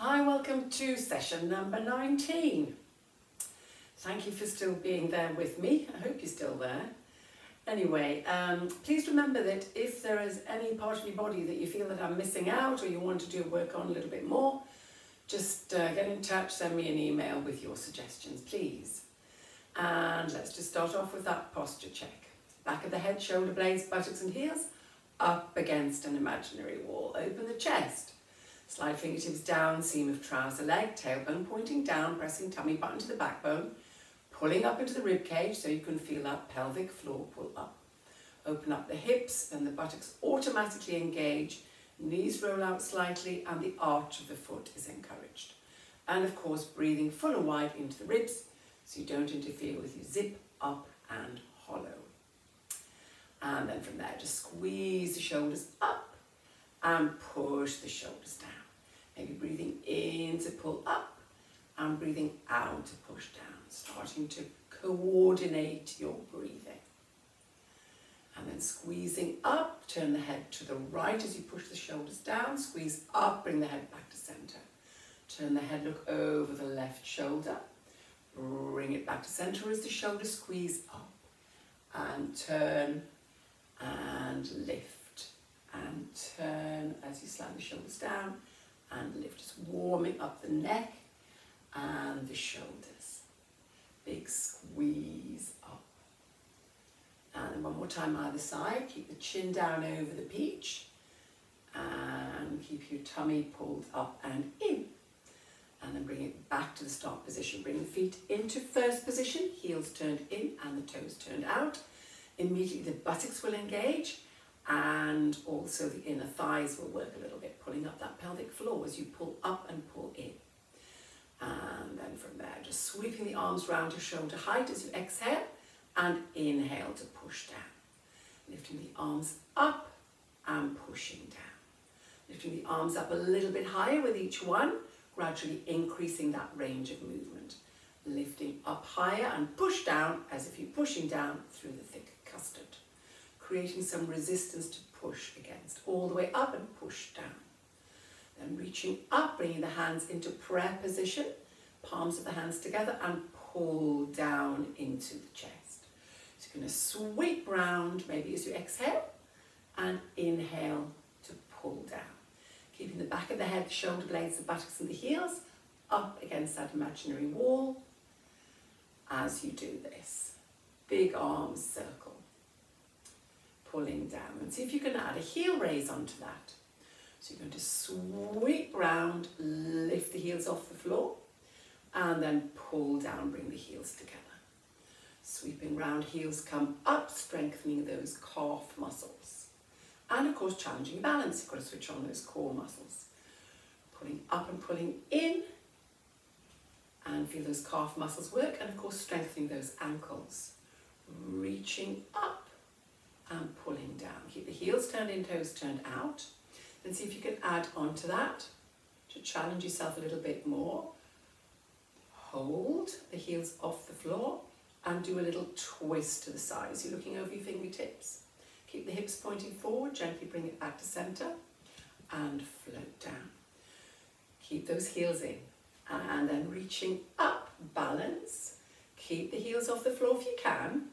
Hi, welcome to session number 19. Thank you for still being there with me. I hope you're still there. Anyway, please remember that if there is any part of your body that you feel that I'm missing out or you want to do work on a little bit more, just get in touch, send me an email with your suggestions, please. And let's just start off with that posture check. Back of the head, shoulder blades, buttocks and heels up against an imaginary wall. Open the chest. Slide fingertips down, seam of trouser leg, tailbone pointing down, pressing tummy button to the backbone, pulling up into the rib cage so you can feel that pelvic floor pull up. Open up the hips and the buttocks automatically engage, knees roll out slightly and the arch of the foot is encouraged. And of course, breathing full and wide into the ribs so you don't interfere with your zip, up and hollow. And then from there, just squeeze the shoulders up and push the shoulders down. Maybe breathing in to pull up and breathing out to push down, starting to coordinate your breathing. And then squeezing up, turn the head to the right as you push the shoulders down, squeeze up, bring the head back to center. Turn the head, look over the left shoulder, bring it back to center as the shoulders squeeze up and turn and lift. And turn as you slide the shoulders down and lift, just warming up the neck and the shoulders. Big squeeze up. And then one more time either side, keep the chin down over the peach and keep your tummy pulled up and in. And then bring it back to the start position. Bring the feet into first position, heels turned in and the toes turned out. Immediately the buttocks will engage. And also the inner thighs will work a little bit, pulling up that pelvic floor as you pull up and pull in. And then from there, just sweeping the arms round to shoulder height as you exhale and inhale to push down. Lifting the arms up and pushing down. Lifting the arms up a little bit higher with each one, gradually increasing that range of movement. Lifting up higher and push down as if you're pushing down through the thick custard. Creating some resistance to push against, all the way up and push down. Then reaching up, bringing the hands into prayer position, palms of the hands together and pull down into the chest. So you're going to sweep round, maybe as you exhale, and inhale to pull down. Keeping the back of the head, the shoulder blades, the buttocks and the heels up against that imaginary wall as you do this. Big arms circle. Pulling down, and see if you can add a heel raise onto that. So you're going to sweep round, lift the heels off the floor and then pull down, bring the heels together. Sweeping round, heels come up, strengthening those calf muscles and of course challenging your balance. You've got to switch on those core muscles. Pulling up and pulling in and feel those calf muscles work and of course strengthening those ankles. Reaching up and pulling down. Keep the heels turned in, toes turned out. Then see if you can add on to that to challenge yourself a little bit more. Hold the heels off the floor and do a little twist to the side. So you're looking over your fingertips. Keep the hips pointing forward, gently bring it back to center and float down. Keep those heels in and then reaching up, balance. Keep the heels off the floor if you can.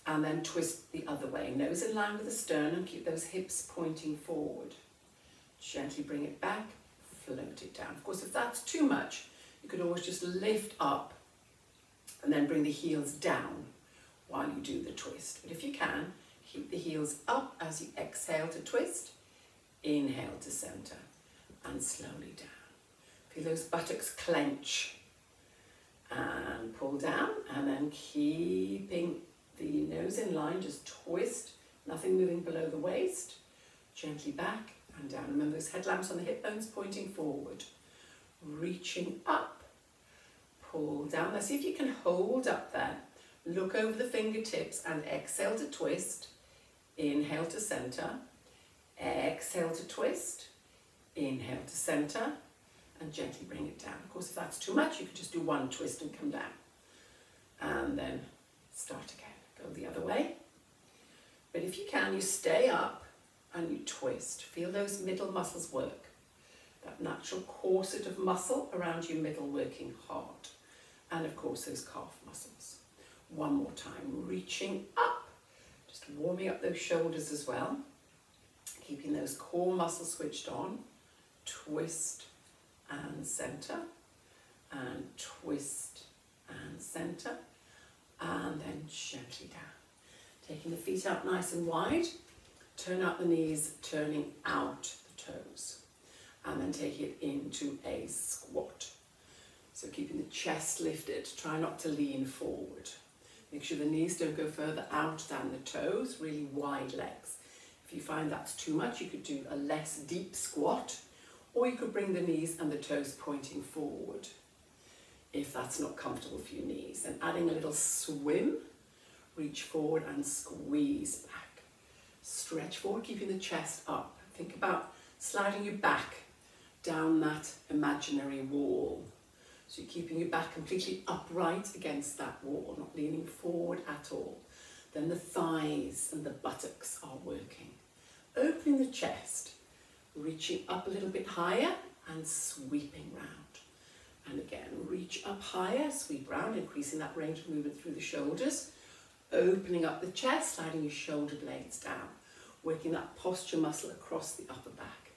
And then twist the other way, nose in line with the sternum, keep those hips pointing forward. Gently bring it back, float it down. Of course, if that's too much, you could always just lift up and then bring the heels down while you do the twist. But if you can, keep the heels up as you exhale to twist, inhale to center, and slowly down. Feel those buttocks clench and pull down, and then keeping the nose in line, just twist, nothing moving below the waist, gently back and down. Remember those headlamps on the hip bones pointing forward. Reaching up, pull down. Now see if you can hold up there. Look over the fingertips and exhale to twist, inhale to center, exhale to twist, inhale to center, and gently bring it down. Of course, if that's too much, you could just do one twist and come down. And then start again. Go the other way. But if you can, you stay up and you twist. Feel those middle muscles work. that natural corset of muscle around your middle working hard. And of course those calf muscles. One more time, reaching up, just warming up those shoulders as well. Keeping those core muscles switched on. Twist and center, and twist and center, and then gently down. Taking the feet out nice and wide, turn out the knees, turning out the toes, and then take it into a squat. So keeping the chest lifted, try not to lean forward. Make sure the knees don't go further out than the toes, really wide legs. If you find that's too much, you could do a less deep squat, or you could bring the knees and the toes pointing forward, if that's not comfortable for your knees. And adding a little swim, reach forward and squeeze back. Stretch forward, keeping the chest up. Think about sliding your back down that imaginary wall. So you're keeping your back completely upright against that wall, not leaning forward at all. Then the thighs and the buttocks are working. Opening the chest, reaching up a little bit higher and sweeping round. And again, reach up higher, sweep round, increasing that range of movement through the shoulders. Opening up the chest, sliding your shoulder blades down, working that posture muscle across the upper back.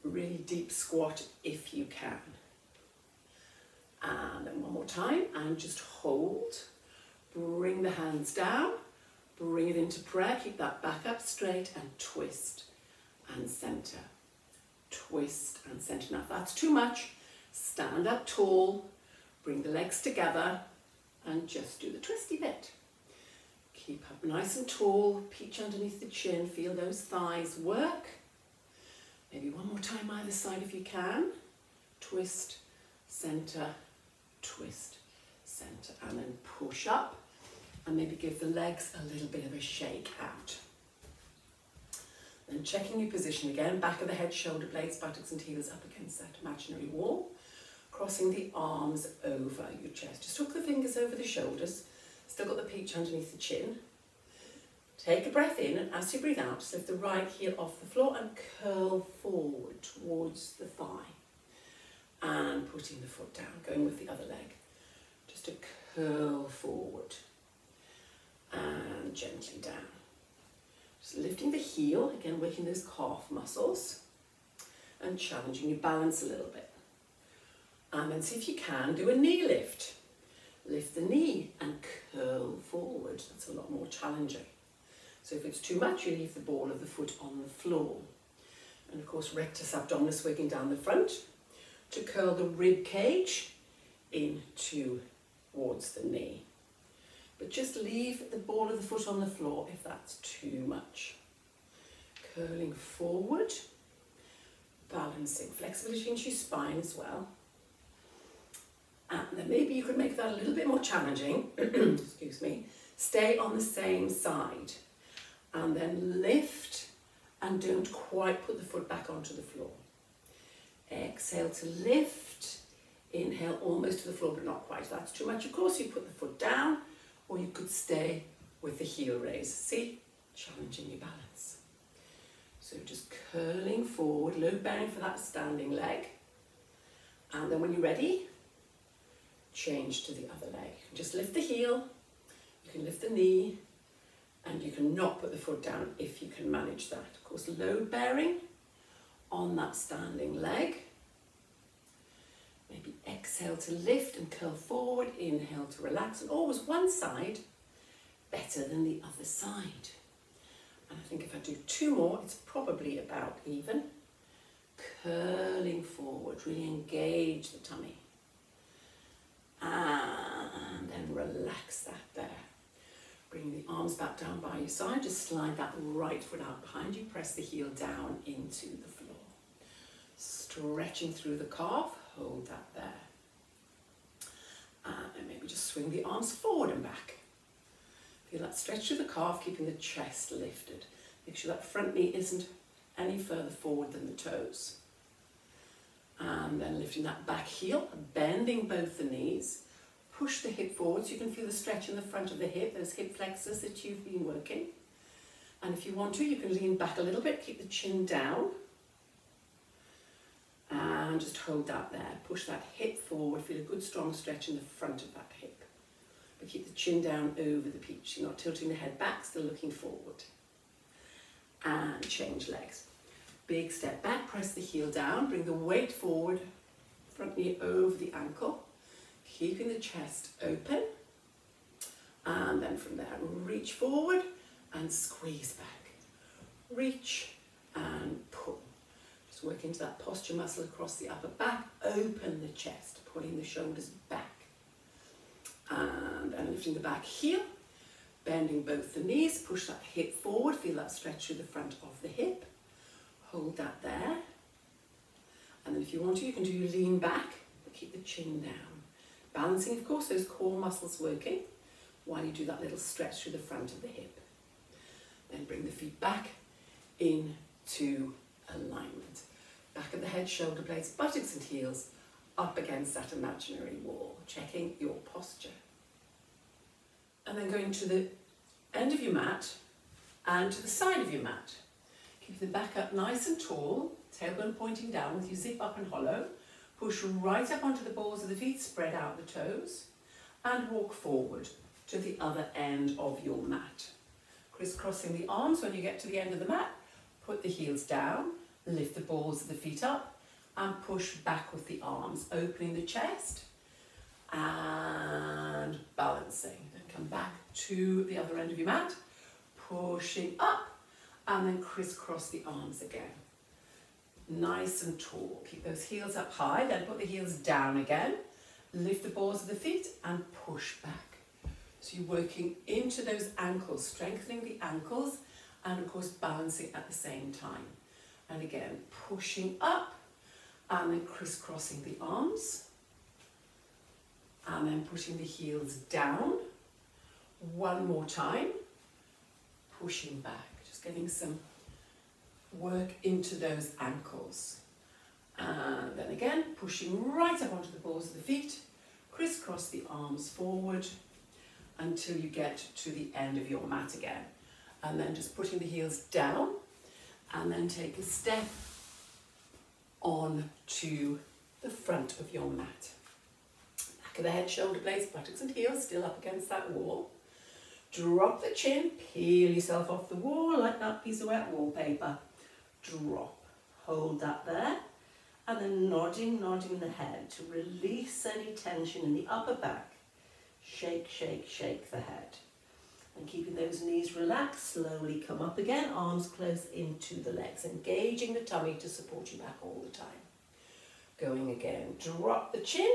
Really deep squat if you can. And then one more time, and just hold. Bring the hands down, bring it into prayer, keep that back up straight, and twist and center. Twist and center. Now if that's too much, stand up tall, bring the legs together, and just do the twisty bit. Keep up nice and tall, peach underneath the chin, feel those thighs work. Maybe one more time either side if you can. Twist, center, twist, center, and then push up, and maybe give the legs a little bit of a shake out. Then checking your position again, back of the head, shoulder blades, buttocks and heels up against that imaginary wall. Crossing the arms over your chest. Just hook the fingers over the shoulders. Still got the peach underneath the chin. Take a breath in, and as you breathe out, just lift the right heel off the floor and curl forward towards the thigh. And putting the foot down, going with the other leg. Just to curl forward. And gently down. Just lifting the heel, again working those calf muscles. And challenging your balance a little bit. And then see if you can do a knee lift. Lift the knee and curl forward. That's a lot more challenging. So if it's too much, you leave the ball of the foot on the floor. And of course, rectus abdominis working down the front to curl the rib cage in towards the knee. But just leave the ball of the foot on the floor if that's too much. Curling forward, balancing, flexibility into your spine as well. And then maybe you could make that a little bit more challenging. Excuse me. Stay on the same side. And then lift and don't quite put the foot back onto the floor. Exhale to lift. Inhale almost to the floor, but not quite. If that's too much, of course, you put the foot down, or you could stay with the heel raise. See? Challenging your balance. So just curling forward, low bearing for that standing leg. And then when you're ready, change to the other leg. Just lift the heel, you can lift the knee, and you can not put the foot down if you can manage that. Of course, low bearing on that standing leg. Maybe exhale to lift and curl forward, inhale to relax, and always one side better than the other side. And I think if I do two more, it's probably about even. Curling forward, really engage the tummy. And then relax that there. Bring the arms back down by your side. Just slide that right foot out behind you. Press the heel down into the floor. Stretching through the calf. Hold that there. And then maybe just swing the arms forward and back. Feel that stretch through the calf, keeping the chest lifted. Make sure that front knee isn't any further forward than the toes. And then lifting that back heel, bending both the knees. Push the hip forward so you can feel the stretch in the front of the hip, those hip flexors that you've been working. And if you want to, you can lean back a little bit, keep the chin down. And just hold that there. Push that hip forward. Feel a good strong stretch in the front of that hip. But keep the chin down over the peach. You're not tilting the head back, still looking forward. And change legs. Big step back, press the heel down, bring the weight forward, front knee over the ankle, keeping the chest open. And then from there, reach forward and squeeze back. Reach and pull. Just work into that posture muscle across the upper back. Open the chest, pulling the shoulders back. And then lifting the back heel, bending both the knees, push that hip forward, feel that stretch through the front of the hip. Hold that there. And then if you want to, you can do your lean back, but keep the chin down. Balancing, of course, those core muscles working while you do that little stretch through the front of the hip. Then bring the feet back into alignment. Back of the head, shoulder blades, buttocks and heels up against that imaginary wall, checking your posture. And then going to the end of your mat and to the side of your mat. Keep the back up nice and tall, tailbone pointing down with your zip up and hollow. Push right up onto the balls of the feet, spread out the toes, and walk forward to the other end of your mat. Crisscrossing the arms when you get to the end of the mat, put the heels down, lift the balls of the feet up, and push back with the arms, opening the chest, and balancing. Then come back to the other end of your mat, pushing up, and then crisscross the arms again. Nice and tall. Keep those heels up high, then put the heels down again. Lift the balls of the feet and push back. So you're working into those ankles, strengthening the ankles, and of course balancing at the same time. And again, pushing up, and then crisscrossing the arms. And then putting the heels down. One more time. Pushing back. Just getting some work into those ankles. And then again, pushing right up onto the balls of the feet. Crisscross the arms forward until you get to the end of your mat again. And then just putting the heels down. And then take a step on to the front of your mat. Back of the head, shoulder blades, buttocks and heels still up against that wall. Drop the chin, peel yourself off the wall like that piece of wet wallpaper. Drop, hold that there, and then nodding the head to release any tension in the upper back. Shake, shake, shake the head. And keeping those knees relaxed, slowly come up again, arms close into the legs, engaging the tummy to support you back all the time. Going again, drop the chin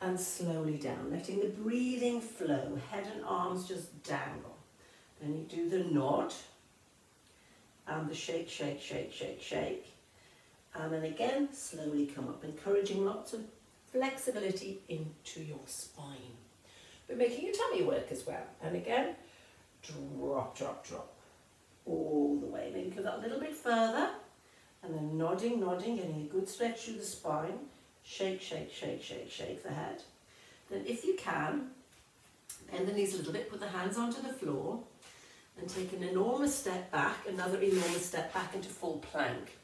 and slowly down, letting the breathing flow, head and arms just dangle. Then you do the nod and the shake, shake, shake, shake, shake. And then again, slowly come up, encouraging lots of flexibility into your spine. But making your tummy work as well. And again, drop, drop, drop. All the way. Maybe go that a little bit further. And then nodding, getting a good stretch through the spine. Shake, shake, shake, shake, shake the head. Then if you can, bend the knees a little bit, put the hands onto the floor, and take an enormous step back, another enormous step back into full plank.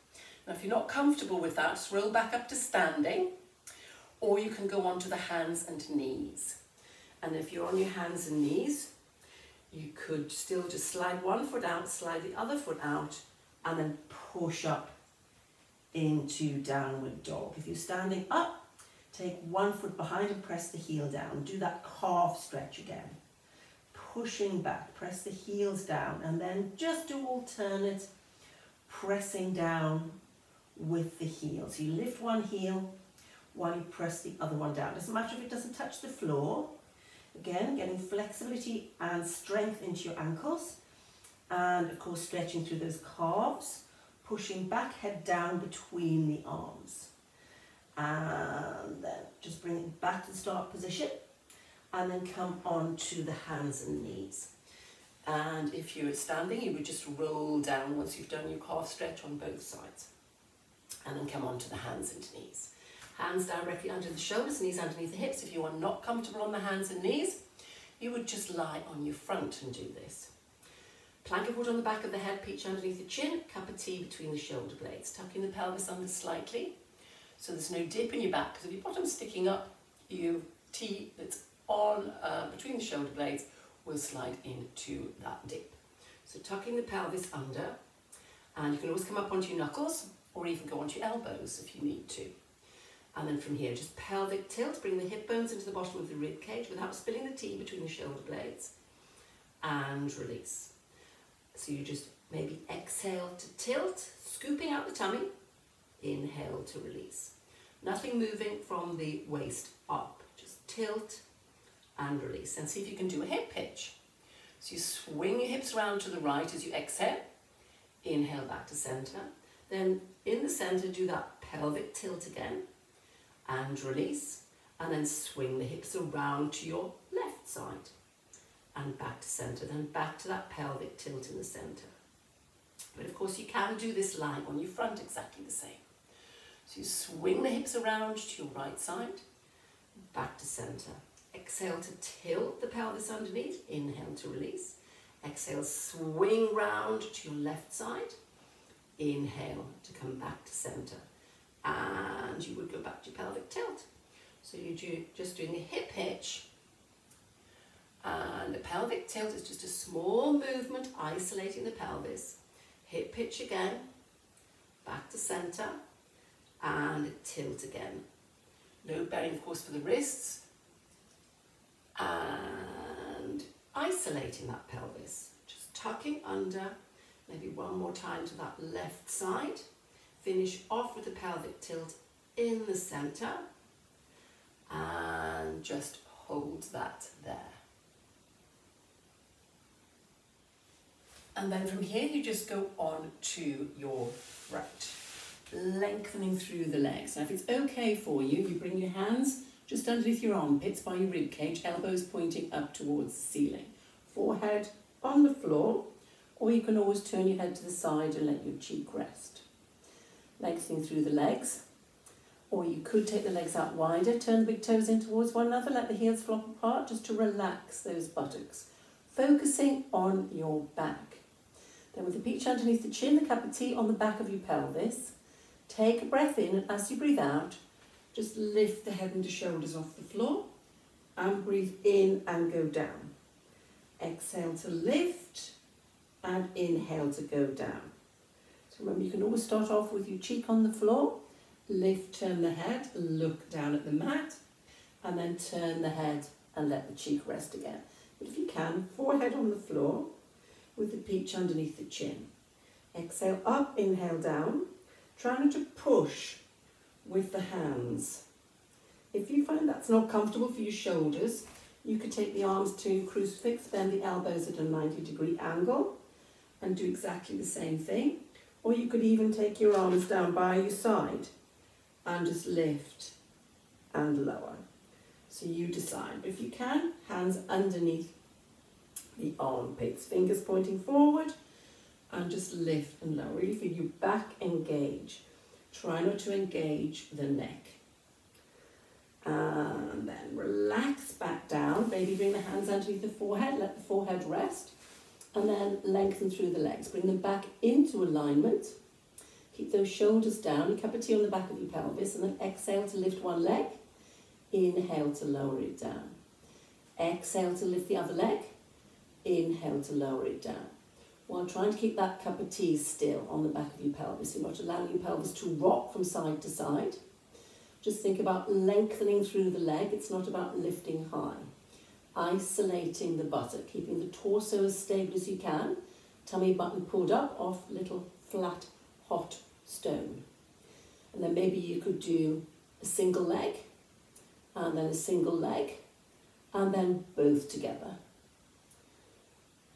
Now if you're not comfortable with that, just roll back up to standing, or you can go onto the hands and knees. And if you're on your hands and knees, you could still just slide one foot out, slide the other foot out, and then push up into downward dog. If you're standing up, take one foot behind and press the heel down. Do that calf stretch again. Pushing back, press the heels down, and then just do alternate pressing down with the heels. So you lift one heel while you press the other one down. Doesn't matter if it doesn't touch the floor. Again, getting flexibility and strength into your ankles. And of course, stretching through those calves. Pushing back, head down between the arms. And then just bring it back to the start position. And then come on to the hands and knees. And if you're standing, you would just roll down once you've done your calf stretch on both sides. And then come on to the hands and knees. Hands directly under the shoulders, knees underneath the hips. If you are not comfortable on the hands and knees, you would just lie on your front and do this. Plank of wood on the back of the head, peach underneath the chin, cup of tea between the shoulder blades. Tucking the pelvis under slightly. so there's no dip in your back, because if your bottom's sticking up, your T that's on between the shoulder blades will slide into that dip. So tucking the pelvis under, and you can always come up onto your knuckles or even go onto your elbows if you need to. And then from here, just pelvic tilt, bring the hip bones into the bottom of the rib cage without spilling the T between the shoulder blades, and release. So you just maybe exhale to tilt, scooping out the tummy, inhale to release. Nothing moving from the waist up, just tilt and release. And see if you can do a hip pitch. So you swing your hips around to the right as you exhale, inhale back to center. Then in the center, do that pelvic tilt again and release. And then swing the hips around to your left side and back to center. Then back to that pelvic tilt in the center. But of course you can do this lying on your front exactly the same. So you swing the hips around to your right side, back to center. Exhale to tilt the pelvis underneath, inhale to release. Exhale, swing round to your left side, inhale to come back to center. And you would go back to your pelvic tilt. So you're just doing a hip hitch, and the pelvic tilt is just a small movement isolating the pelvis. Hip pitch again, back to center, and a tilt again. No bearing, of course, for the wrists, and isolating that pelvis. Just tucking under, maybe one more time to that left side. Finish off with the pelvic tilt in the center, and just hold that there. And then from here, you just go on to your right, lengthening through the legs. Now, if it's okay for you, you bring your hands just underneath your armpits by your rib cage, elbows pointing up towards the ceiling. Forehead on the floor, or you can always turn your head to the side and let your cheek rest. Lengthening through the legs, or you could take the legs out wider, turn the big toes in towards one another, let the heels flop apart, just to relax those buttocks. Focusing on your back. Then with the peach underneath the chin, the cup of tea on the back of your pelvis. Take a breath in, and as you breathe out, just lift the head and the shoulders off the floor, and breathe in and go down. Exhale to lift, and inhale to go down. So remember, you can always start off with your cheek on the floor, lift, turn the head, look down at the mat, and then turn the head and let the cheek rest again. But if you can, forehead on the floor with the peach underneath the chin. Exhale up, inhale down. Try not to push with the hands. If you find that's not comfortable for your shoulders, you could take the arms to crucifix, bend the elbows at a 90-degree angle, and do exactly the same thing. Or you could even take your arms down by your side and just lift and lower. So you decide. But if you can, hands underneath the armpits, fingers pointing forward, and just lift and lower. Really feel your back engage. Try not to engage the neck. And then relax back down. Maybe bring the hands underneath the forehead, let the forehead rest. And then lengthen through the legs. Bring them back into alignment. Keep those shoulders down. Your cup of tea on the back of your pelvis. And then exhale to lift one leg. Inhale to lower it down. Exhale to lift the other leg. Inhale to lower it down. While trying to keep that cup of tea still on the back of your pelvis. You're not allowing your pelvis to rock from side to side. Just think about lengthening through the leg. It's not about lifting high. Isolating the buttock, keeping the torso as stable as you can. Tummy button pulled up off little flat hot stone. And then maybe you could do a single leg, and then a single leg, and then both together.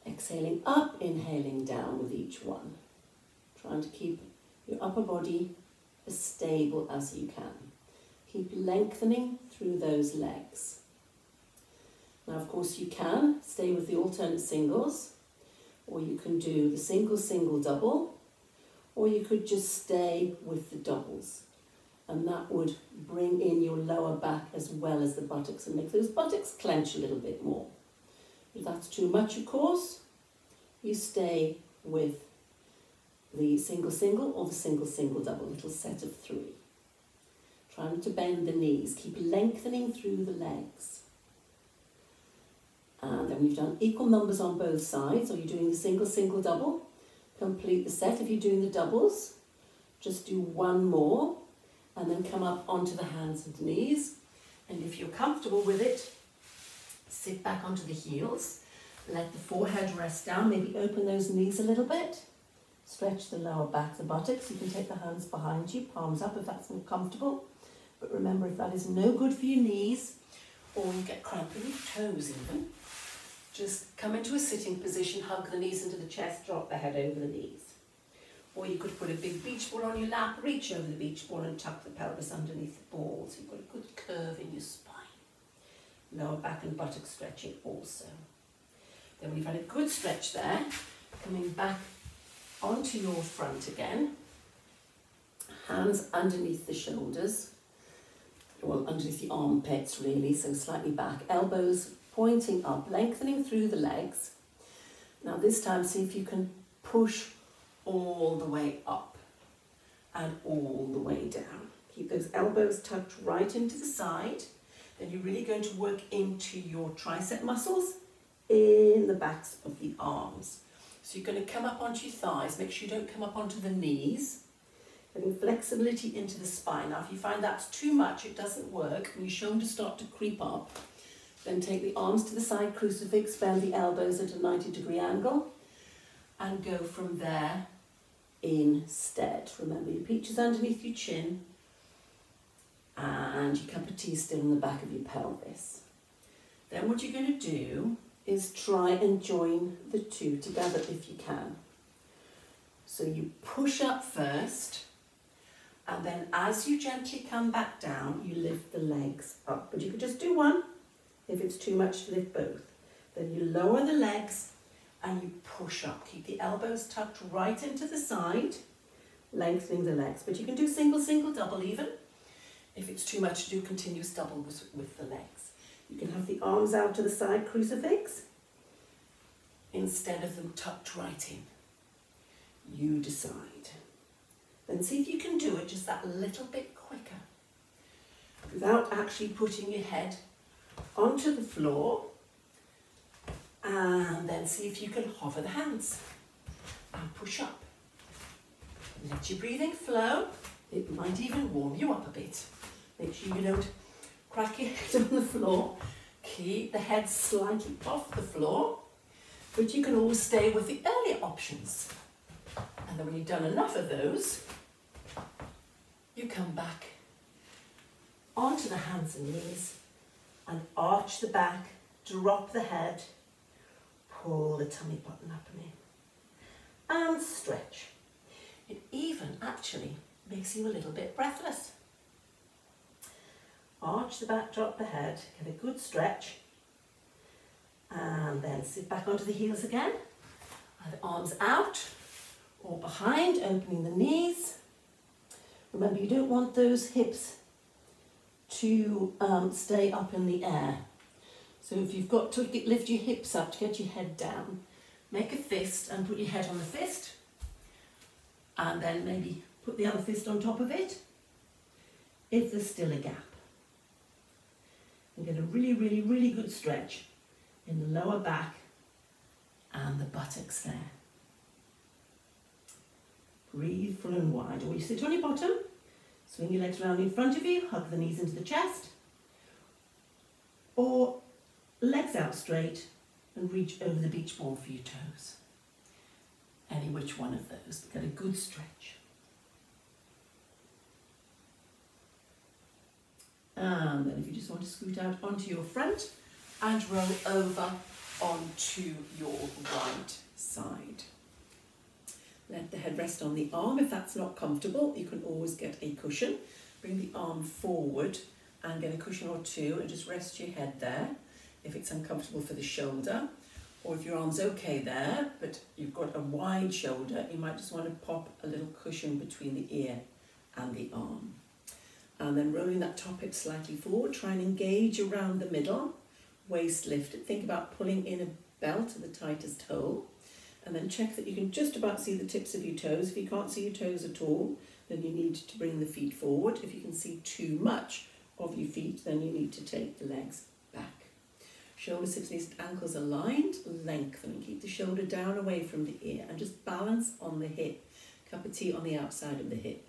Exhaling up, inhaling down with each one. Trying to keep your upper body as stable as you can. Keep lengthening through those legs. Now, of course, you can stay with the alternate singles, or you can do the single, single, double, or you could just stay with the doubles. And that would bring in your lower back as well as the buttocks and make those buttocks clench a little bit more. If that's too much, of course, you stay with the single, single or the single, single, double, little set of 3. Try not to bend the knees. Keep lengthening through the legs. And then we've done equal numbers on both sides. Or you're doing the single, single, double. Complete the set. If you're doing the doubles, just do one more. And then come up onto the hands and knees. And if you're comfortable with it, sit back onto the heels. Let the forehead rest down. Maybe open those knees a little bit. Stretch the lower back, the buttocks. You can take the hands behind you, palms up if that's more comfortable. But remember, if that is no good for your knees, or you get cramp in your toes even, just come into a sitting position, hug the knees into the chest, drop the head over the knees. Or you could put a big beach ball on your lap, reach over the beach ball and tuck the pelvis underneath the ball, so you've got a good curve in your spine. Lower back and buttock stretching also. Then when you've had a good stretch there, coming back onto your front again, hands underneath the shoulders, well, underneath the armpits really, so slightly back, elbows pointing up, lengthening through the legs. Now this time, see if you can push all the way up and all the way down. Keep those elbows tucked right into the side. Then you're really going to work into your tricep muscles in the backs of the arms. So you're going to come up onto your thighs. Make sure you don't come up onto the knees. Getting flexibility into the spine. Now, if you find that's too much, it doesn't work, and your shoulders start to creep up, then take the arms to the side, crucifix, bend the elbows at a 90-degree angle, and go from there instead. Remember, your peaches underneath your chin, and your cup of tea still in the back of your pelvis. Then what you're going to do is try and join the two together if you can. So you push up first, and then as you gently come back down, you lift the legs up. But you could just do one if it's too much to lift both. Then you lower the legs and you push up. Keep the elbows tucked right into the side, lengthening the legs. But you can do single, single, double even. If it's too much to do continuous double with the legs. You can have the arms out to the side, crucifix, instead of them tucked right in. You decide. Then see if you can do it just that little bit quicker without actually putting your head onto the floor. And then see if you can hover the hands and push up. Let your breathing flow. It might even warm you up a bit. Make sure you don't crack your head on the floor. Keep the head slightly off the floor, but you can always stay with the earlier options. And then when you've done enough of those, you come back onto the hands and knees and arch the back, drop the head, pull the tummy button up and in, and stretch. It even actually makes you a little bit breathless. Arch the back, drop the head, get a good stretch, and then sit back onto the heels again. Either arms out or behind, opening the knees. Remember, you don't want those hips to stay up in the air. So if you've got to lift your hips up to get your head down, make a fist and put your head on the fist, and then maybe put the other fist on top of it, if there's still a gap. And get a really, really, really good stretch in the lower back and the buttocks there. Breathe full and wide. Or you sit on your bottom, swing your legs around in front of you, hug the knees into the chest, or legs out straight and reach over the beach ball for your toes. Any which one of those, get a good stretch. And then if you just want to scoot out onto your front and roll over onto your right side. Let the head rest on the arm. If that's not comfortable, you can always get a cushion. Bring the arm forward and get a cushion or two and just rest your head there if it's uncomfortable for the shoulder. Or if your arm's okay there, but you've got a wide shoulder, you might just want to pop a little cushion between the ear and the arm. And then rolling that top hip slightly forward, try and engage around the middle, waist lifted. Think about pulling in a belt to the tightest hole. And then check that you can just about see the tips of your toes. If you can't see your toes at all, then you need to bring the feet forward. If you can see too much of your feet, then you need to take the legs back. Shoulders, hips, knees, ankles aligned, lengthen. Keep the shoulder down away from the ear and just balance on the hip. Cup of tea on the outside of the hip,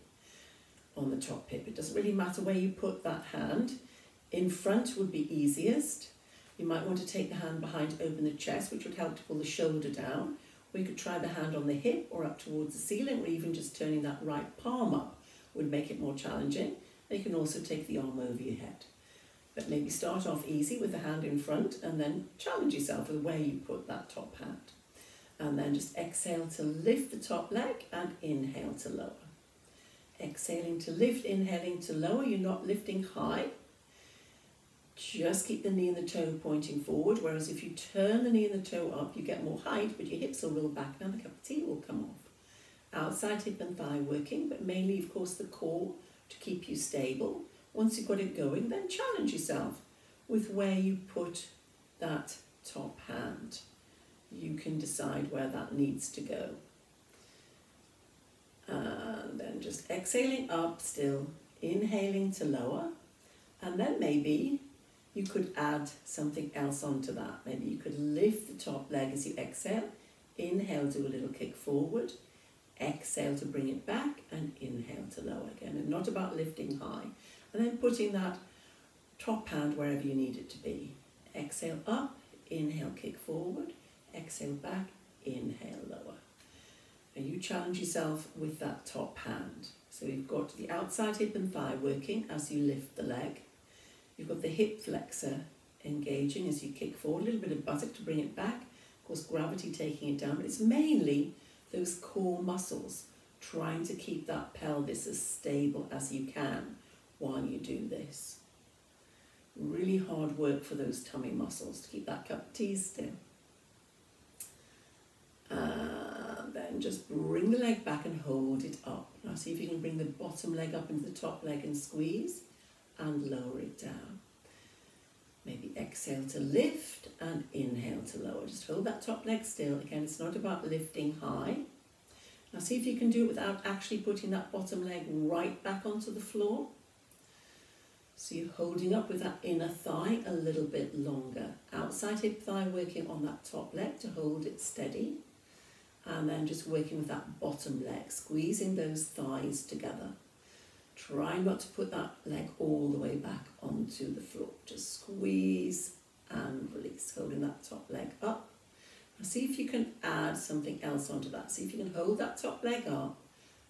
on the top hip. It doesn't really matter where you put that hand. In front would be easiest. You might want to take the hand behind to open the chest, which would help to pull the shoulder down. Or you could try the hand on the hip or up towards the ceiling, or even just turning that right palm up would make it more challenging. And you can also take the arm over your head. But maybe start off easy with the hand in front and then challenge yourself with where you put that top hand. And then just exhale to lift the top leg and inhale to lower. Exhaling to lift, inhaling to lower. You're not lifting high. Just keep the knee and the toe pointing forward, whereas if you turn the knee and the toe up, you get more height, but your hips will roll back and the cup of tea will come off. Outside hip and thigh working, but mainly, of course, the core to keep you stable. Once you've got it going, then challenge yourself with where you put that top hand. You can decide where that needs to go. And then just exhaling up still, inhaling to lower, and then maybe you could add something else onto that. Maybe you could lift the top leg as you exhale, inhale, do a little kick forward, exhale to bring it back, and inhale to lower again. And not about lifting high. And then putting that top hand wherever you need it to be. Exhale up, inhale, kick forward, exhale back, inhale, lower. And you challenge yourself with that top hand. So you've got the outside hip and thigh working as you lift the leg. You've got the hip flexor engaging as you kick forward, a little bit of buttock to bring it back. Of course, gravity taking it down, but it's mainly those core muscles trying to keep that pelvis as stable as you can while you do this. Really hard work for those tummy muscles to keep that cup of tea still. And then just bring the leg back and hold it up. Now see if you can bring the bottom leg up into the top leg and squeeze and lower it down. Maybe exhale to lift and inhale to lower. Just hold that top leg still. Again, it's not about lifting high. Now see if you can do it without actually putting that bottom leg right back onto the floor. So you're holding up with that inner thigh a little bit longer. Outside hip thigh working on that top leg to hold it steady. And then just working with that bottom leg, squeezing those thighs together. Try not to put that leg all the way back onto the floor. Just squeeze and release, holding that top leg up. Now see if you can add something else onto that. See if you can hold that top leg up,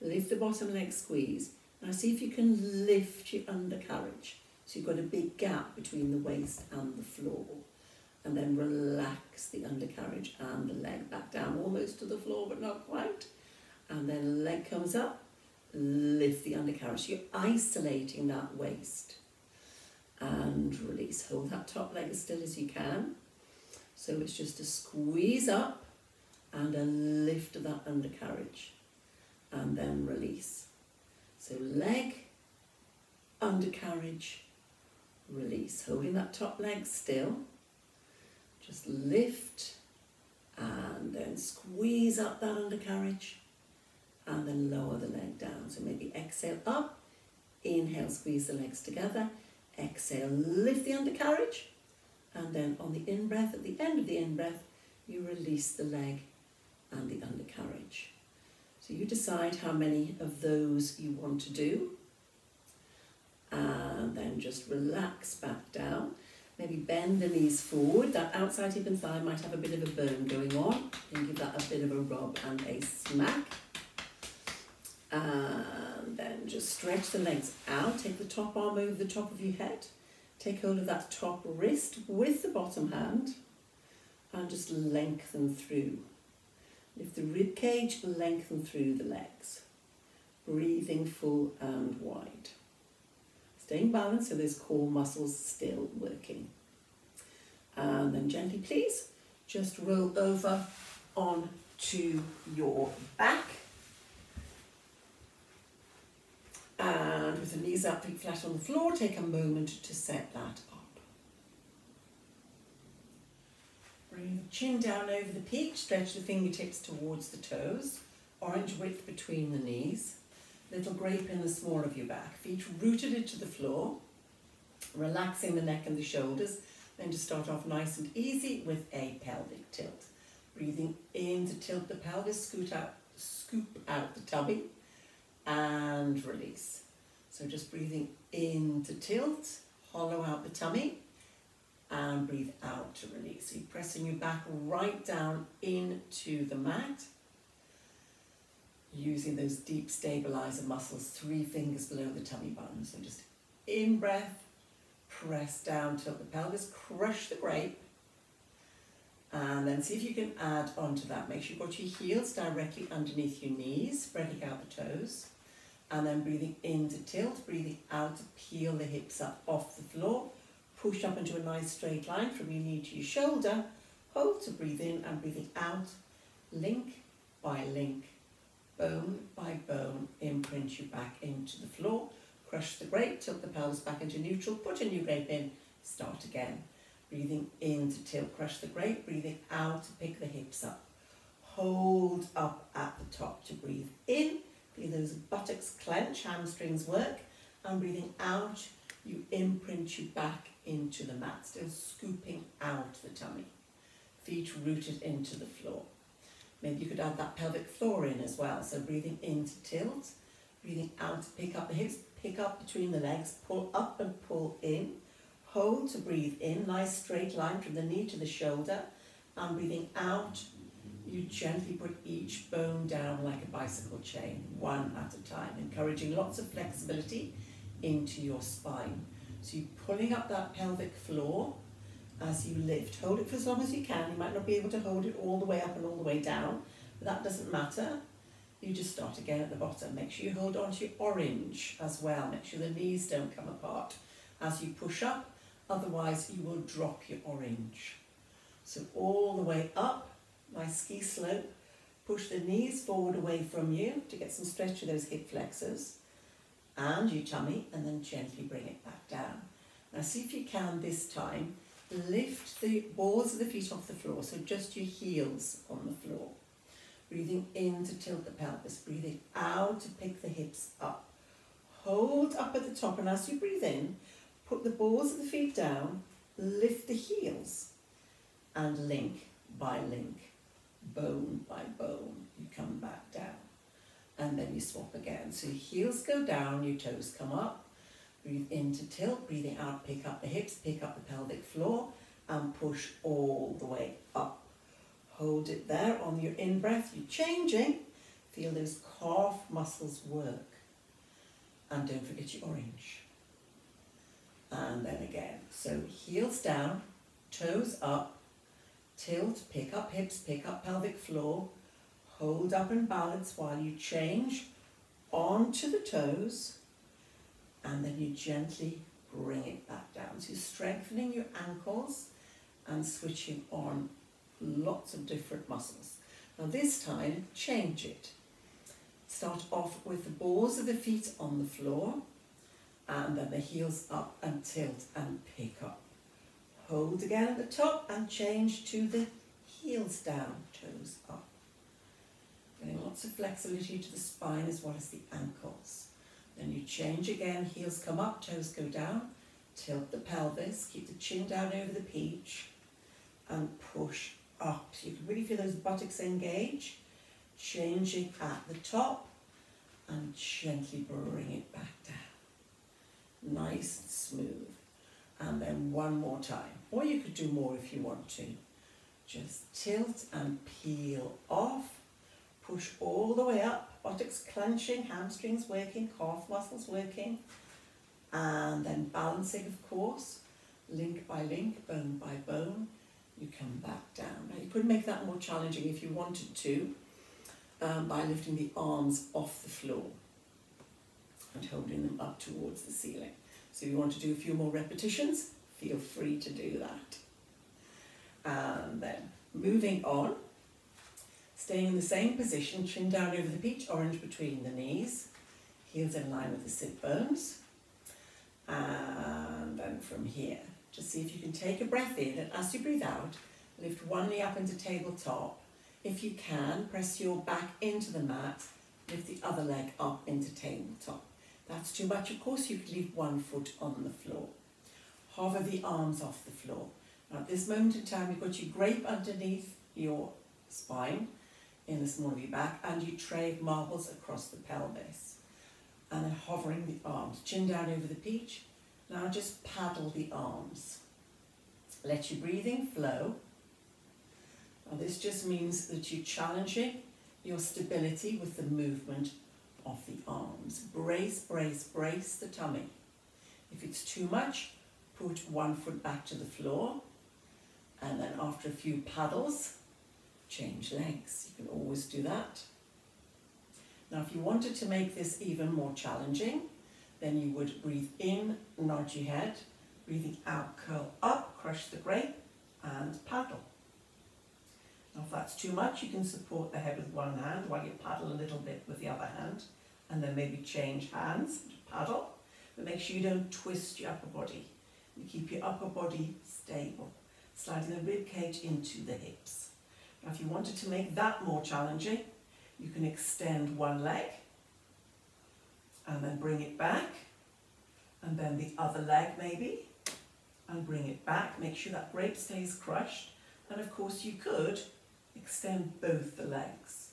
lift the bottom leg, squeeze. Now see if you can lift your undercarriage. So you've got a big gap between the waist and the floor. And then relax the undercarriage and the leg back down, almost to the floor, but not quite. And then leg comes up, lift the undercarriage. So you're isolating that waist. And release. Hold that top leg as still as you can. So it's just a squeeze up and a lift of that undercarriage. And then release. So leg, undercarriage, release. Holding that top leg still. Just lift and then squeeze up that undercarriage and then lower the leg down. So maybe exhale up, inhale, squeeze the legs together, exhale, lift the undercarriage, and then on the in-breath, at the end of the in-breath, you release the leg and the undercarriage. So you decide how many of those you want to do, and then just relax back down. Maybe bend the knees forward. That outside hip and thigh might have a bit of a burn going on. You can give that a bit of a rub and a smack. And then just stretch the legs out. Take the top arm over the top of your head. Take hold of that top wrist with the bottom hand. And just lengthen through. Lift the rib cage, lengthen through the legs. Breathing full and wide. Staying balanced so those core muscles still working. And then gently, please, just roll over onto your back. And with the knees up, feet flat on the floor, take a moment to set that up. Bring the chin down over the peak, stretch the fingertips towards the toes, orange width between the knees, little grape in the small of your back, feet rooted into the floor, relaxing the neck and the shoulders, then to start off nice and easy with a pelvic tilt. Breathing in to tilt the pelvis, scoop out the tummy, and release. So just breathing in to tilt, hollow out the tummy, and breathe out to release. So you're pressing your back right down into the mat, using those deep stabilizer muscles, 3 fingers below the tummy button. So just in breath, press down, tilt the pelvis, crush the grape, and then see if you can add onto that. Make sure you've got your heels directly underneath your knees, spreading out the toes, and then breathing in to tilt, breathing out to peel the hips up off the floor, push up into a nice straight line from your knee to your shoulder, hold to breathe in, and breathing out, link by link, bone by bone, imprint you back into the floor, crush the grape, tilt the pelvis back into neutral, put a new grape in, start again. Breathing in to tilt, crush the grape, breathing out to pick the hips up. Hold up at the top to breathe in, feel those buttocks clench, hamstrings work, and breathing out, you imprint you back into the mat, still scooping out the tummy. Feet rooted into the floor. Maybe you could add that pelvic floor in as well. So breathing in to tilt, breathing out to pick up the hips, pick up between the legs, pull up and pull in. Hold to breathe in, nice straight line from the knee to the shoulder, and breathing out, you gently put each bone down like a bicycle chain, one at a time, encouraging lots of flexibility into your spine. So you're pulling up that pelvic floor as you lift. Hold it for as long as you can. You might not be able to hold it all the way up and all the way down, but that doesn't matter. You just start again at the bottom. Make sure you hold on to your orange as well. Make sure the knees don't come apart as you push up. Otherwise, you will drop your orange. So all the way up, nice ski slope. Push the knees forward away from you to get some stretch to those hip flexors and your tummy, and then gently bring it back down. Now see if you can this time lift the balls of the feet off the floor, so just your heels on the floor. Breathing in to tilt the pelvis, breathing out to pick the hips up. Hold up at the top, and as you breathe in, put the balls of the feet down, lift the heels, and link by link, bone by bone, you come back down. And then you swap again. So your heels go down, your toes come up. Breathe in to tilt, breathing out, pick up the hips, pick up the pelvic floor, and push all the way up. Hold it there on your in-breath, you're changing. Feel those calf muscles work. And don't forget your orange. And then again. So heels down, toes up, tilt, pick up hips, pick up pelvic floor, hold up and balance while you change onto the toes, and then you gently bring it back down. So you're strengthening your ankles and switching on lots of different muscles. Now this time, change it. Start off with the balls of the feet on the floor, and then the heels up and tilt and pick up. Hold again at the top and change to the heels down, toes up. Getting lots of flexibility to the spine as well as the ankles. Then you change again, heels come up, toes go down, tilt the pelvis, keep the chin down over the peach, and push up. So you can really feel those buttocks engage. Changing at the top, and gently bring it back down. Nice and smooth. And then one more time. Or you could do more if you want to. Just tilt and peel off. Push all the way up, buttocks clenching, hamstrings working, calf muscles working, and then balancing, of course, link by link, bone by bone, you come back down. Now you could make that more challenging if you wanted to, by lifting the arms off the floor and holding them up towards the ceiling. So if you want to do a few more repetitions, feel free to do that. And then moving on, staying in the same position, chin down over the peach, orange between the knees, heels in line with the sit bones. And then from here, just see if you can take a breath in, and as you breathe out, Lift one knee up into tabletop. If you can, press your back into the mat, lift the other leg up into tabletop. That's too much, of course, you could leave one foot on the floor. Hover the arms off the floor. Now at this moment in time, you've got your grape underneath your spine, in the small of your back, and you tray marbles across the pelvis. And then hovering the arms, chin down over the peach. Now just paddle the arms. Let your breathing flow. Now this just means that you're challenging your stability with the movement of the arms. Brace, brace, brace the tummy. If it's too much, put one foot back to the floor, and then after a few paddles, change legs. You can always do that. Now if you wanted to make this even more challenging, then you would breathe in, nod your head, breathing out, curl up, crush the grape, and paddle. Now if that's too much, you can support the head with one hand while you paddle a little bit with the other hand, and then maybe change hands to paddle, but make sure you don't twist your upper body. You keep your upper body stable, sliding the rib cage into the hips. Now if you wanted to make that more challenging, you can extend one leg, and then bring it back, and then the other leg maybe, and bring it back. Make sure that grape stays crushed, and of course you could extend both the legs.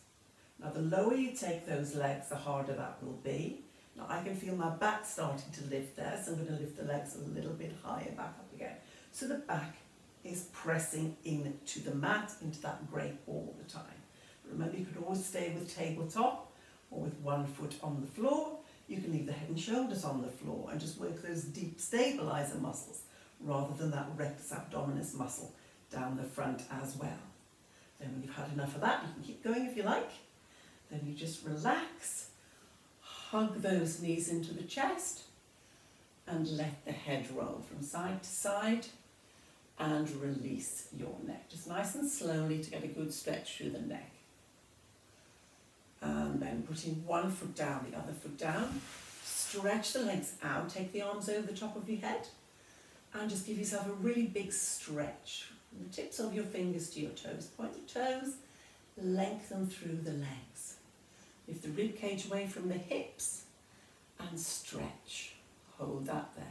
Now the lower you take those legs, the harder that will be. Now I can feel my back starting to lift there, so I'm going to lift the legs a little bit higher back up again. So the back is pressing into the mat, into that grape all the time. But remember, you could always stay with tabletop or with one foot on the floor. You can leave the head and shoulders on the floor and just work those deep stabilizer muscles rather than that rectus abdominis muscle down the front as well. Then when you've had enough of that, you can keep going if you like. Then you just relax, hug those knees into the chest, and let the head roll from side to side, and release your neck. Just nice and slowly to get a good stretch through the neck. And then putting one foot down, the other foot down. Stretch the legs out, take the arms over the top of your head, and just give yourself a really big stretch. From the tips of your fingers to your toes. Point your toes, lengthen through the legs. Lift the rib cage away from the hips, and stretch. Hold that there.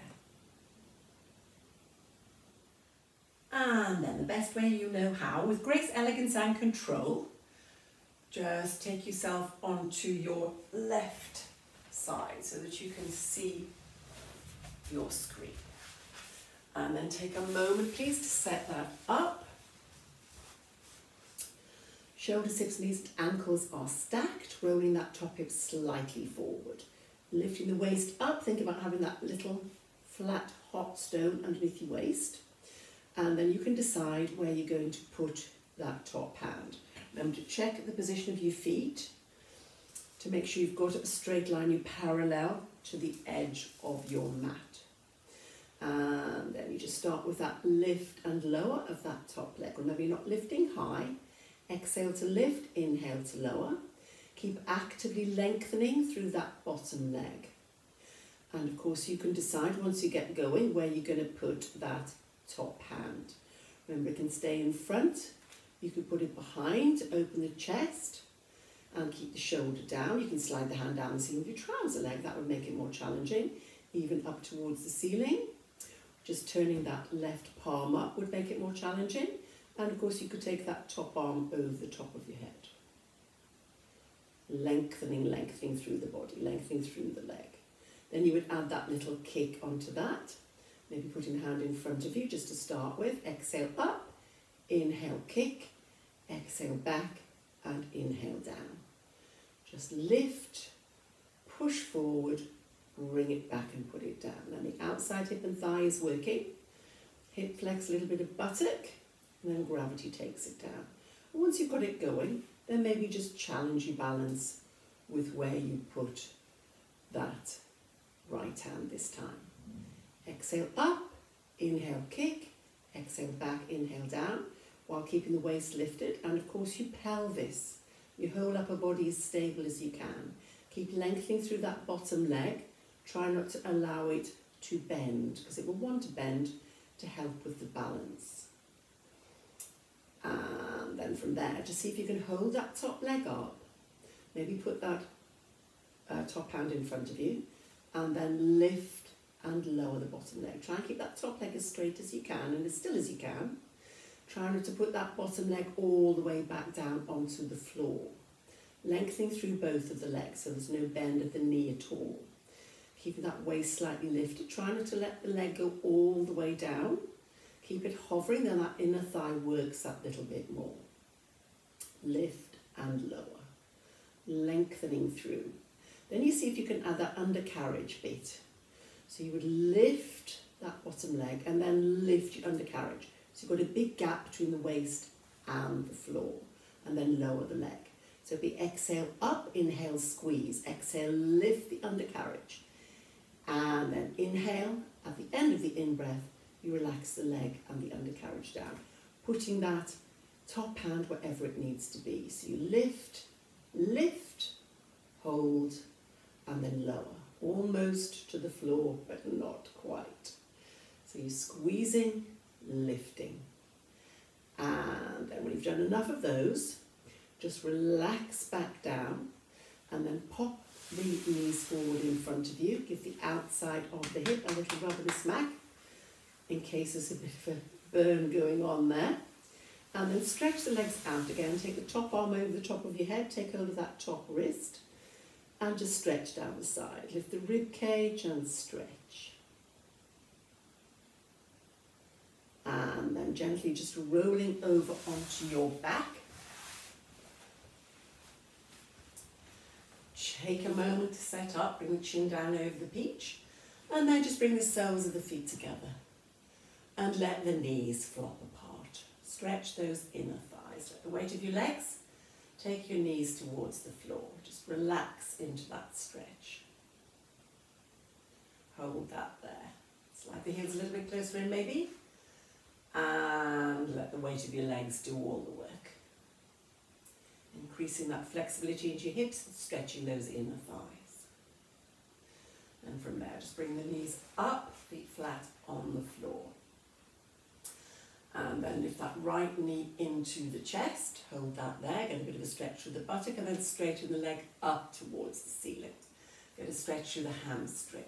And then the best way you know how, with grace, elegance and control, just take yourself onto your left side so that you can see your screen. And then take a moment, please, to set that up. Shoulders, hips, knees and ankles are stacked, rolling that top hip slightly forward. Lifting the waist up, think about having that little flat hot stone underneath your waist. And then you can decide where you're going to put that top hand. Remember to check the position of your feet to make sure you've got a straight line, you're parallel to the edge of your mat. And then you just start with that lift and lower of that top leg. Remember, you're not lifting high. Exhale to lift, inhale to lower. Keep actively lengthening through that bottom leg. And of course you can decide once you get going where you're going to put that top hand. Remember, it can stay in front. You can put it behind, open the chest and keep the shoulder down. You can slide the hand down the seam of your trouser leg. That would make it more challenging, even up towards the ceiling. Just turning that left palm up would make it more challenging. And of course you could take that top arm over the top of your head. Lengthening, lengthening through the body, lengthening through the leg. Then you would add that little kick onto that. Maybe putting the hand in front of you just to start with. Exhale up, inhale kick, exhale back and inhale down. Just lift, push forward, bring it back and put it down. Then the outside hip and thigh is working. Hip flex, a little bit of buttock, and then gravity takes it down. And once you've got it going, then maybe just challenge your balance with where you put that right hand this time. Exhale up, inhale kick, exhale back, inhale down, while keeping the waist lifted. And of course your pelvis, your whole upper body as stable as you can. Keep lengthening through that bottom leg. Try not to allow it to bend, because it will want to bend to help with the balance. And then from there, just see if you can hold that top leg up. Maybe put that top hand in front of you, and then lift and lower the bottom leg. Try and keep that top leg as straight as you can and as still as you can. Try not to put that bottom leg all the way back down onto the floor. Lengthening through both of the legs so there's no bend at the knee at all. Keeping that waist slightly lifted. Try not to let the leg go all the way down. Keep it hovering, then that inner thigh works that little bit more. Lift and lower. Lengthening through. Then you see if you can add that undercarriage bit. So you would lift that bottom leg and then lift your undercarriage. So you've got a big gap between the waist and the floor, and then lower the leg. So it'll be exhale up, inhale, squeeze. Exhale, lift the undercarriage. And then inhale, at the end of the in-breath, you relax the leg and the undercarriage down, putting that top hand wherever it needs to be. So you lift, lift, hold, and then lower, almost to the floor, but not quite. So you're squeezing, lifting. And then when you've done enough of those, just relax back down and then pop the knees forward in front of you. Give the outside of the hip a little rub and a smack in case there's a bit of a burn going on there. And then stretch the legs out again. Take the top arm over the top of your head, take hold of that top wrist, and just stretch down the side. Lift the rib cage and stretch. And then gently just rolling over onto your back. Take a moment to set up, bring the chin down over the peach, and then just bring the soles of the feet together and let the knees flop apart. Stretch those inner thighs. Let the weight of your legs take your knees towards the floor. Just relax into that stretch. Hold that there. Slide the heels a little bit closer in maybe, and let the weight of your legs do all the work. Increasing that flexibility into your hips and stretching those inner thighs. And from there, just bring the knees up, feet flat on the floor. And then lift that right knee into the chest. Hold that there, get a bit of a stretch through the buttock, and then straighten the leg up towards the ceiling. Get a stretch through the hamstring.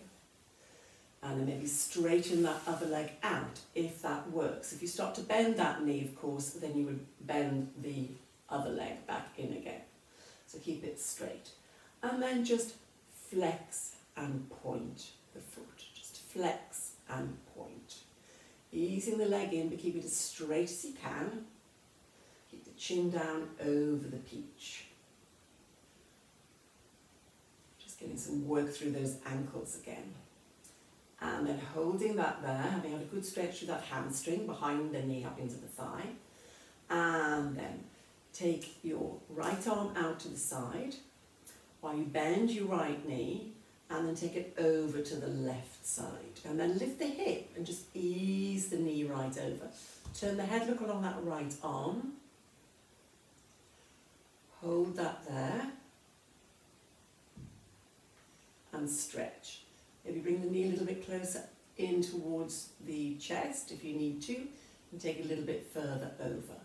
And then maybe straighten that other leg out if that works. If you start to bend that knee, of course, then you would bend the other leg back in again. So keep it straight. And then just flex and point the foot. Just flex and point. Easing the leg in, but keep it as straight as you can. Keep the chin down over the peach. Just getting some work through those ankles again. And then holding that there, having had a good stretch through that hamstring, behind the knee up into the thigh. And then take your right arm out to the side while you bend your right knee, and then take it over to the left side. And then lift the hip and just ease the knee right over. Turn the head, look along that right arm. Hold that there. And stretch. Maybe bring the knee a little bit closer in towards the chest if you need to, and take it a little bit further over.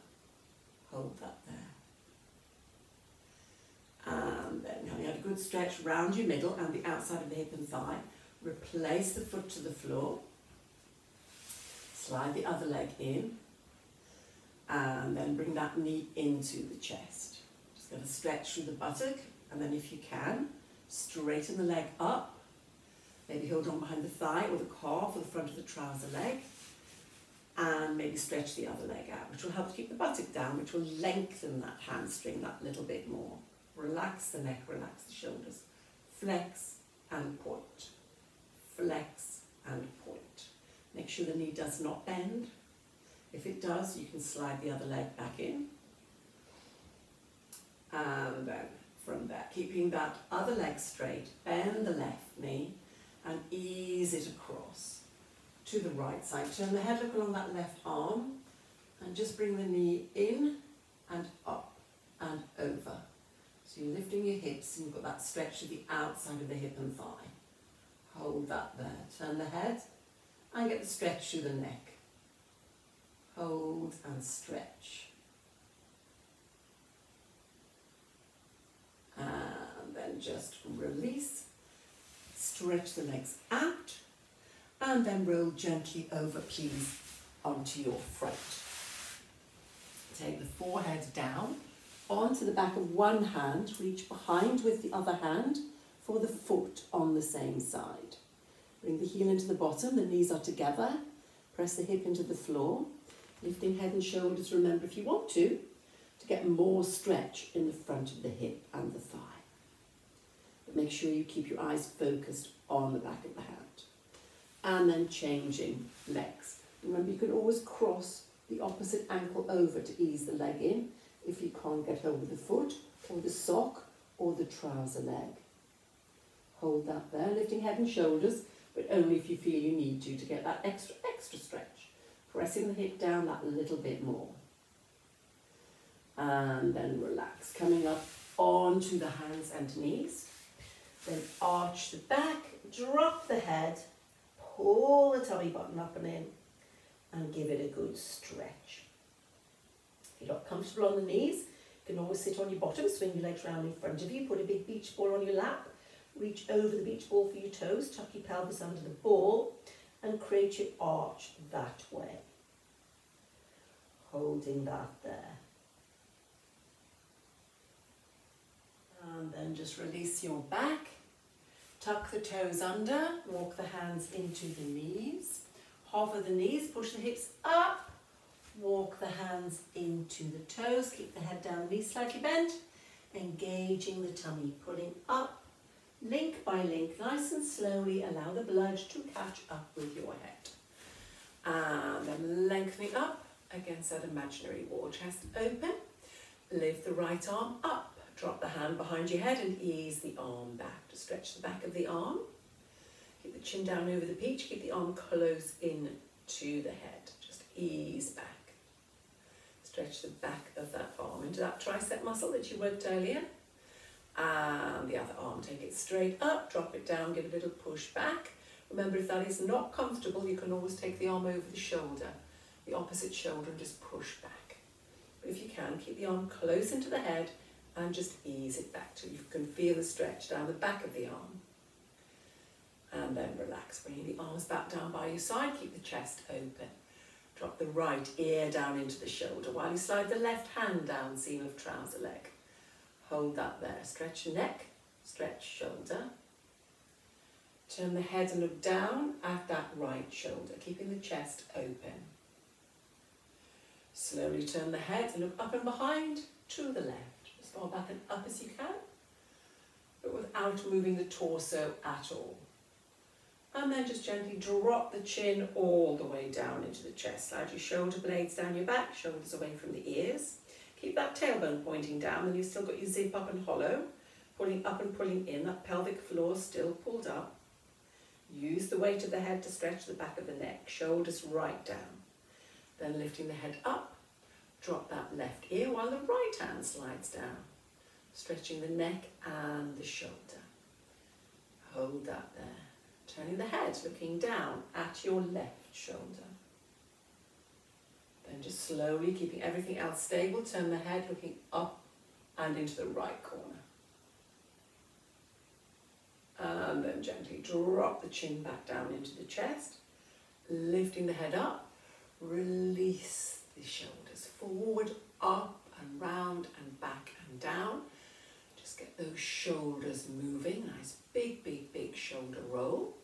Hold that there. And then, having had a good stretch round your middle and the outside of the hip and thigh, replace the foot to the floor. Slide the other leg in. And then bring that knee into the chest. Just going to stretch through the buttock, and then if you can, straighten the leg up. Maybe hold on behind the thigh or the calf or the front of the trouser leg. And maybe stretch the other leg out, which will help to keep the buttock down, which will lengthen that hamstring that little bit more. Relax the neck, relax the shoulders. Flex and point. Flex and point. Make sure the knee does not bend. If it does, you can slide the other leg back in. And then from there, keeping that other leg straight, bend the left knee and ease it across to the right side. Turn the head, look along that left arm, and just bring the knee in and up and over. So you're lifting your hips and you've got that stretch to the outside of the hip and thigh. Hold that there. Turn the head and get the stretch through the neck. Hold and stretch. And then just release. Stretch the legs out. And then roll gently over, please, onto your front. Take the forehead down. Onto the back of one hand, reach behind with the other hand for the foot on the same side. Bring the heel into the bottom, the knees are together. Press the hip into the floor. Lifting head and shoulders, remember if you want to get more stretch in the front of the hip and the thigh. But make sure you keep your eyes focused on the back of the hand. And then changing legs. Remember, you can always cross the opposite ankle over to ease the leg in if you can't get over the foot or the sock or the trouser leg. Hold that there, lifting head and shoulders, but only if you feel you need to get that extra stretch. Pressing the hip down that little bit more. And then relax, coming up onto the hands and knees. Then arch the back, drop the head, pull the tummy button up and in, and give it a good stretch. If you're not comfortable on the knees, you can always sit on your bottom, swing your legs round in front of you, put a big beach ball on your lap, reach over the beach ball for your toes, tuck your pelvis under the ball, and create your arch that way. Holding that there. And then just release your back, tuck the toes under, walk the hands into the knees, hover the knees, push the hips up, walk the hands into the toes, keep the head down, knees slightly bent, engaging the tummy, pulling up, link by link, nice and slowly, allow the blood to catch up with your head. And then lengthening up against that imaginary wall, chest open, lift the right arm up, drop the hand behind your head and ease the arm back to stretch the back of the arm. Keep the chin down over the peach, keep the arm close in to the head, just ease back. Stretch the back of that arm into that tricep muscle that you worked earlier. And the other arm, take it straight up, drop it down, give a little push back. Remember, if that is not comfortable, you can always take the arm over the shoulder, the opposite shoulder, and just push back. But if you can, keep the arm close into the head and just ease it back till you can feel the stretch down the back of the arm. And then relax, bringing the arms back down by your side, keep the chest open. Drop the right ear down into the shoulder while you slide the left hand down, seam of trouser leg. Hold that there, stretch neck, stretch shoulder. Turn the head and look down at that right shoulder, keeping the chest open. Slowly turn the head and look up and behind to the left. As far back and up as you can, but without moving the torso at all. And then just gently drop the chin all the way down into the chest. Slide your shoulder blades down your back, shoulders away from the ears. Keep that tailbone pointing down, and you've still got your zip up and hollow. Pulling up and pulling in, that pelvic floor still pulled up. Use the weight of the head to stretch the back of the neck, shoulders right down. Then lifting the head up, drop that left ear while the right hand slides down. Stretching the neck and the shoulder. Hold that there. Turning the head, looking down at your left shoulder. Then just slowly, keeping everything else stable, turn the head looking up and into the right corner. And then gently drop the chin back down into the chest, lifting the head up, release the shoulders forward, up and round and back and down. Just get those shoulders moving, nice big, big, big shoulder roll.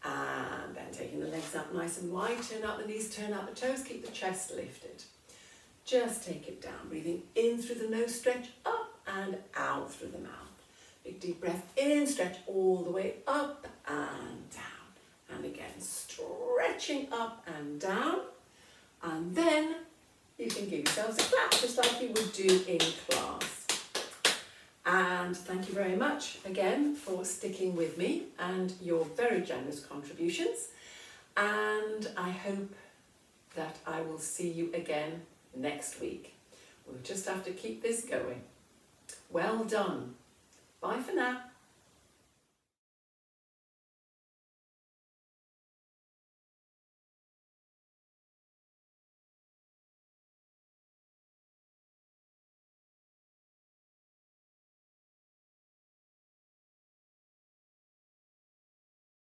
And then taking the legs up nice and wide, turn out the knees, turn out the toes, keep the chest lifted. Just take it down, breathing in through the nose, stretch up and out through the mouth. Big deep breath in, stretch all the way up and down. And again, stretching up and down. And then you can give yourselves a clap, just like you would do in class. And thank you very much again for sticking with me and your very generous contributions. And I hope that I will see you again next week. We'll just have to keep this going. Well done. Bye for now.